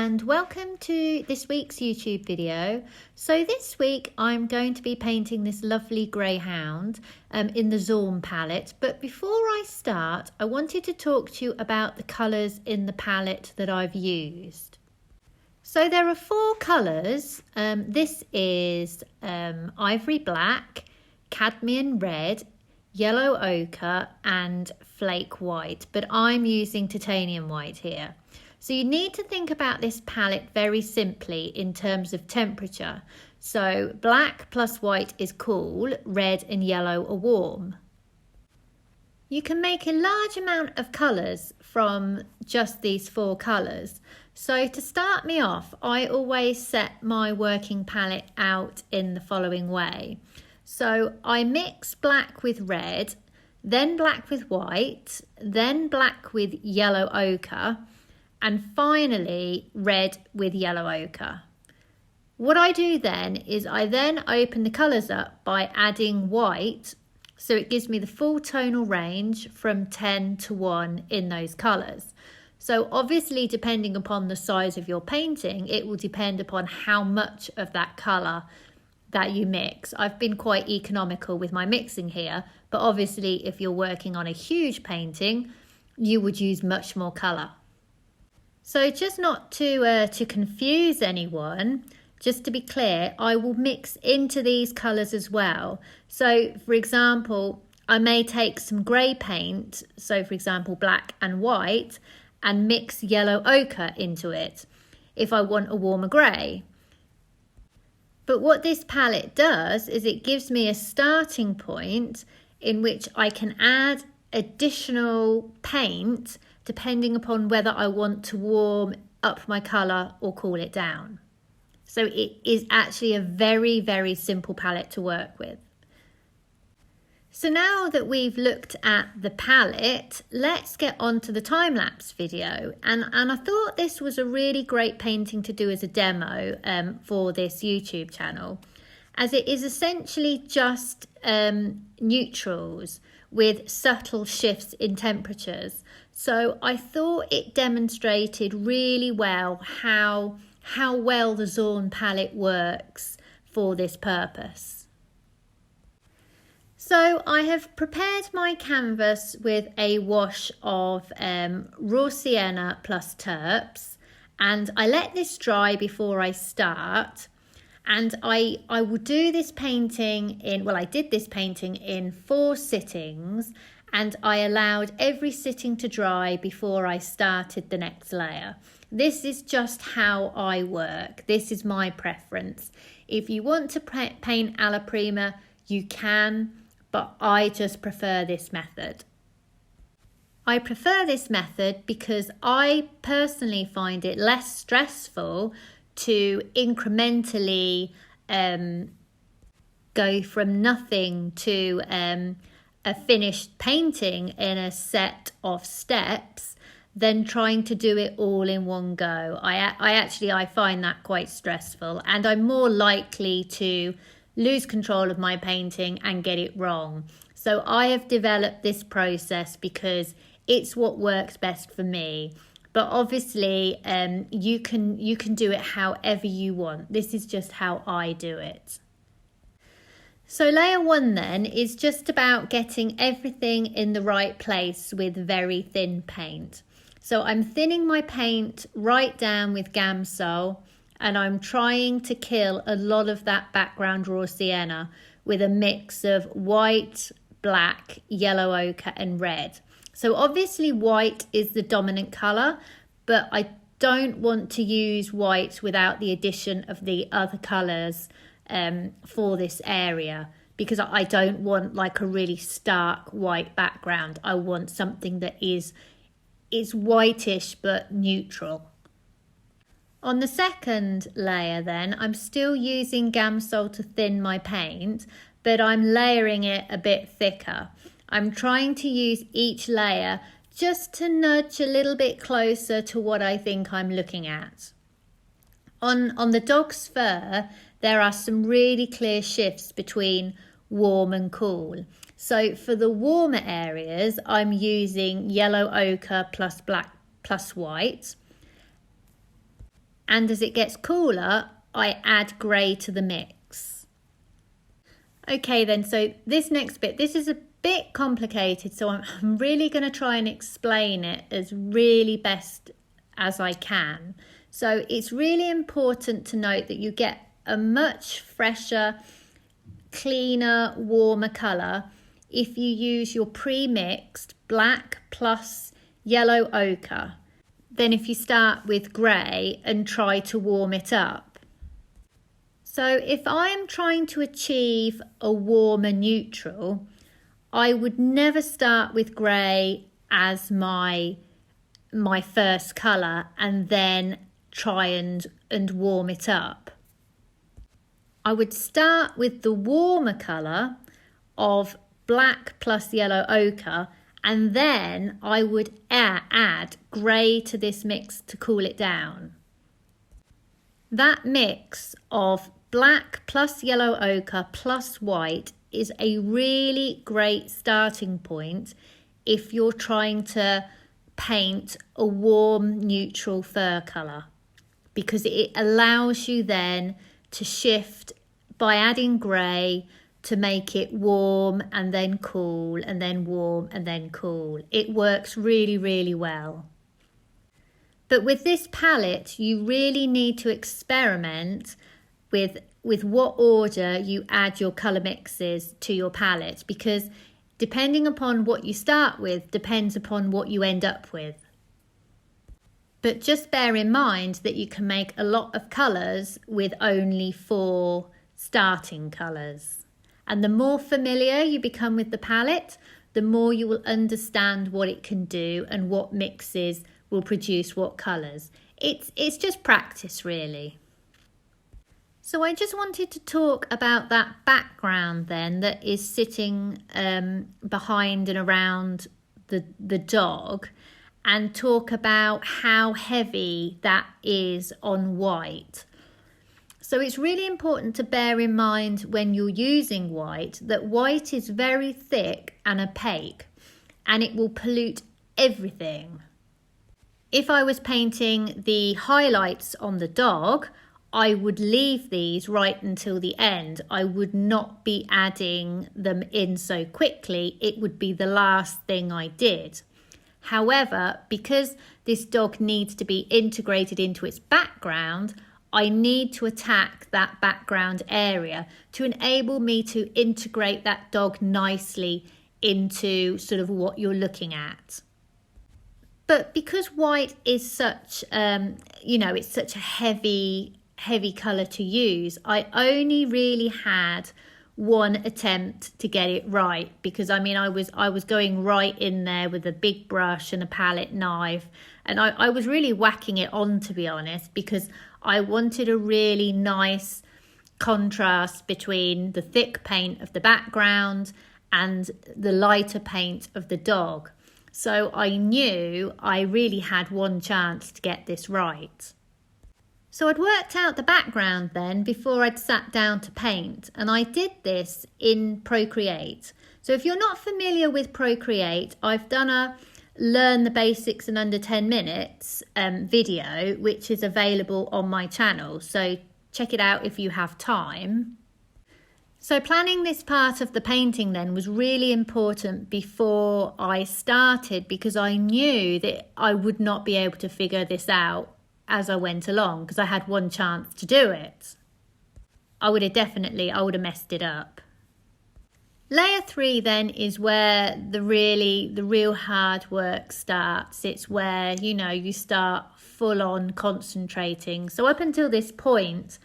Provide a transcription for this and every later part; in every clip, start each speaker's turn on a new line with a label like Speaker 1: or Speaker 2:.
Speaker 1: and welcome to this week's YouTube video. So this week I'm going to be painting this lovely greyhound in the Zorn palette, but before I start I wanted to talk to you about the colours in the palette that I've used. So there are four colours. This is ivory black, cadmium red, yellow ochre and flake white, but I'm using titanium white here. So you need to think about this palette very simply in terms of temperature. So black plus white is cool, red and yellow are warm. You can make a large amount of colours from just these four colours. So to start me off, I always set my working palette out in the following way. So I mix black with red, then black with white, then black with yellow ochre, and finally red with yellow ochre. What I do then is I then open the colours up by adding white, so it gives me the full tonal range from 10 to 1 in those colours. So obviously depending upon the size of your painting, it will depend upon how much of that colour that you mix. I've been quite economical with my mixing here, but obviously if you're working on a huge painting, you would use much more colour. So just not to confuse anyone, just to be clear, I will mix into these colours as well. So for example, I may take some grey paint, so for example black and white, and mix yellow ochre into it if I want a warmer grey. But what this palette does is it gives me a starting point in which I can add additional paint depending upon whether I want to warm up my colour or cool it down. So it is actually a very, very simple palette to work with. So now that we've looked at the palette, let's get on to the time-lapse video. And I thought this was a really great painting to do as a demo for this YouTube channel, as it is essentially just neutrals with subtle shifts in temperatures. So I thought it demonstrated really well how well the Zorn palette works for this purpose. So I have prepared my canvas with a wash of raw sienna plus terps, and I let this dry before I start. And I will do this painting I did this painting in 4 sittings, and I allowed every sitting to dry before I started the next layer. This is just how I work. This is my preference. If you want to paint alla prima, you can, but I just prefer this method. I prefer this method because I personally find it less stressful to incrementally go from nothing to a finished painting in a set of steps than trying to do it all in one go. I find that quite stressful, and I'm more likely to lose control of my painting and get it wrong. So I have developed this process because it's what works best for me. But obviously you can do it however you want. This is just how I do it. So layer 1 then is just about getting everything in the right place with very thin paint. So I'm thinning my paint right down with gamsol, and I'm trying to kill a lot of that background raw sienna with a mix of white, black, yellow ochre and red. So obviously white is the dominant colour, but I don't want to use white without the addition of the other colours for this area, because I don't want like a really stark white background. I want something that is whitish but neutral. On the second layer then, I'm still using gamsol to thin my paint, but I'm layering it a bit thicker. I'm trying to use each layer just to nudge a little bit closer to what I think I'm looking at. On the dog's fur, there are some really clear shifts between warm and cool. So for the warmer areas, I'm using yellow ochre plus black plus white. And as it gets cooler, I add grey to the mix. Okay then, so this next bit, this is a bit complicated, so I'm really going to try and explain it as really best as I can. So it's really important to note that you get a much fresher, cleaner, warmer colour if you use your pre-mixed black plus yellow ochre than if you start with grey and try to warm it up. So if I am trying to achieve a warmer neutral, I would never start with grey as my first colour and then try and warm it up. I would start with the warmer colour of black plus yellow ochre, and then I would add grey to this mix to cool it down. That mix of black plus yellow ochre plus white is a really great starting point if you're trying to paint a warm neutral fur colour, because it allows you then to shift by adding grey to make it warm and then cool and then warm and then cool. It works really, really well. But with this palette, you really need to experiment with what order you add your colour mixes to your palette, because depending upon what you start with depends upon what you end up with. But just bear in mind that you can make a lot of colours with only 4 starting colours. And the more familiar you become with the palette, the more you will understand what it can do and what mixes will produce what colours. It's just practice, really. So I just wanted to talk about that background then that is sitting behind and around the dog, and talk about how heavy that is on white. So it's really important to bear in mind when you're using white that white is very thick and opaque, and it will pollute everything. If I was painting the highlights on the dog, I would leave these right until the end. I would not be adding them in so quickly. It would be the last thing I did. However, because this dog needs to be integrated into its background, I need to attack that background area to enable me to integrate that dog nicely into sort of what you're looking at. But because white is such, it's such a heavy colour to use, I only really had one attempt to get it right, because I was going right in there with a big brush and a palette knife, and I was really whacking it on, to be honest, because I wanted a really nice contrast between the thick paint of the background and the lighter paint of the dog. So I knew I really had one chance to get this right. So I'd worked out the background then before I'd sat down to paint, and I did this in Procreate. So if you're not familiar with Procreate, I've done a Learn the Basics in Under 10 Minutes video, which is available on my channel. So check it out if you have time. So planning this part of the painting then was really important before I started, because I knew that I would not be able to figure this out as I went along, because I had one chance to do it. I would have messed it up. Layer 3 then is where the real hard work starts. It's where, you start full on concentrating. So up until this point,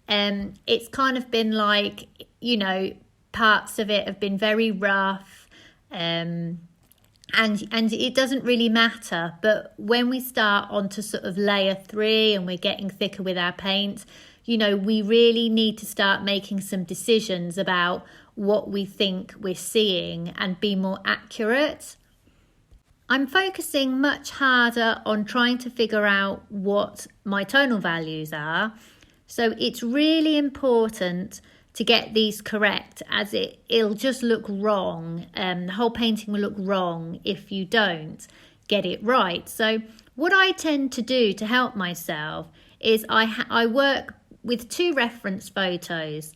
Speaker 1: it's kind of been like, parts of it have been very rough, and it doesn't really matter. But when we start onto sort of layer 3 and we're getting thicker with our paint, we really need to start making some decisions about what we think we're seeing and be more accurate. I'm focusing much harder on trying to figure out what my tonal values are. So it's really important to get these correct, as it'll just look wrong. The whole painting will look wrong if you don't get it right. So what I tend to do to help myself is I work with 2 reference photos.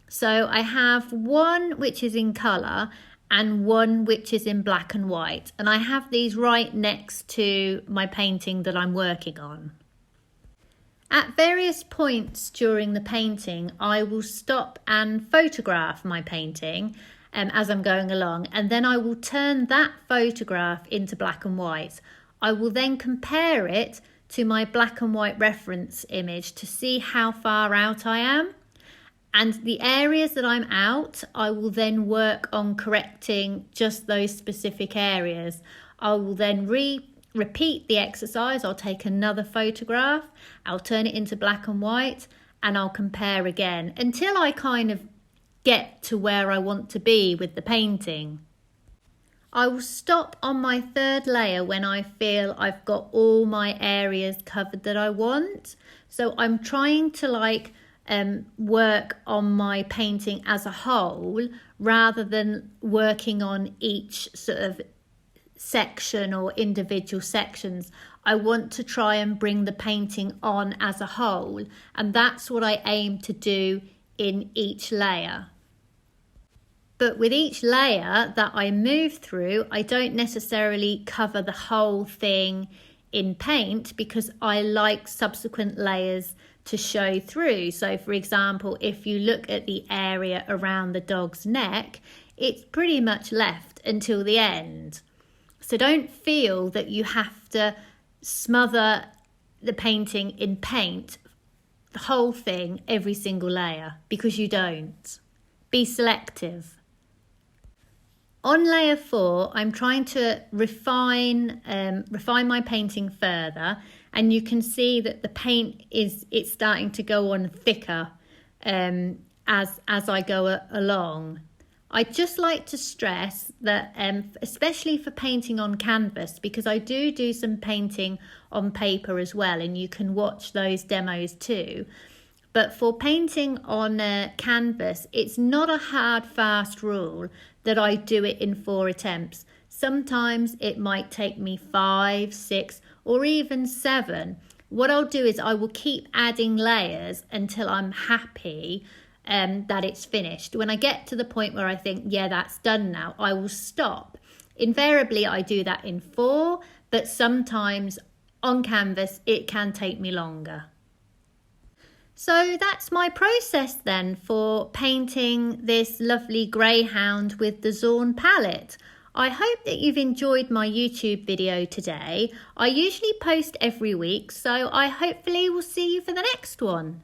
Speaker 1: So I have one which is in colour and one which is in black and white. And I have these right next to my painting that I'm working on. At various points during the painting, I will stop and photograph my painting as I'm going along, and then I will turn that photograph into black and white. I will then compare it to my black and white reference image to see how far out I am. And the areas that I'm out, I will then work on correcting just those specific areas. I will then repeat the exercise. I'll take another photograph, I'll turn it into black and white, and I'll compare again until I kind of get to where I want to be with the painting. I will stop on my 3rd layer when I feel I've got all my areas covered that I want. So I'm trying to work on my painting as a whole rather than working on each sort of section or individual sections. I want to try and bring the painting on as a whole, and that's what I aim to do in each layer. But with each layer that I move through, I don't necessarily cover the whole thing in paint because I like subsequent layers to show through. So for example, if you look at the area around the dog's neck, it's pretty much left until the end. So don't feel that you have to smother the painting in paint, the whole thing, every single layer, because you don't. Be selective. On layer 4, I'm trying to refine my painting further, and you can see that the paint it's starting to go on thicker as I go along. I'd just like to stress that, especially for painting on canvas, because I do some painting on paper as well, and you can watch those demos too. But for painting on canvas, it's not a hard, fast rule that I do it in 4 attempts. Sometimes it might take me 5, 6, or even 7. What I'll do is I will keep adding layers until I'm happy that it's finished. When I get to the point where I think, yeah, that's done now, I will stop. Invariably, I do that in 4, but sometimes on canvas, it can take me longer. So that's my process then for painting this lovely greyhound with the Zorn palette. I hope that you've enjoyed my YouTube video today. I usually post every week, so I hopefully will see you for the next one.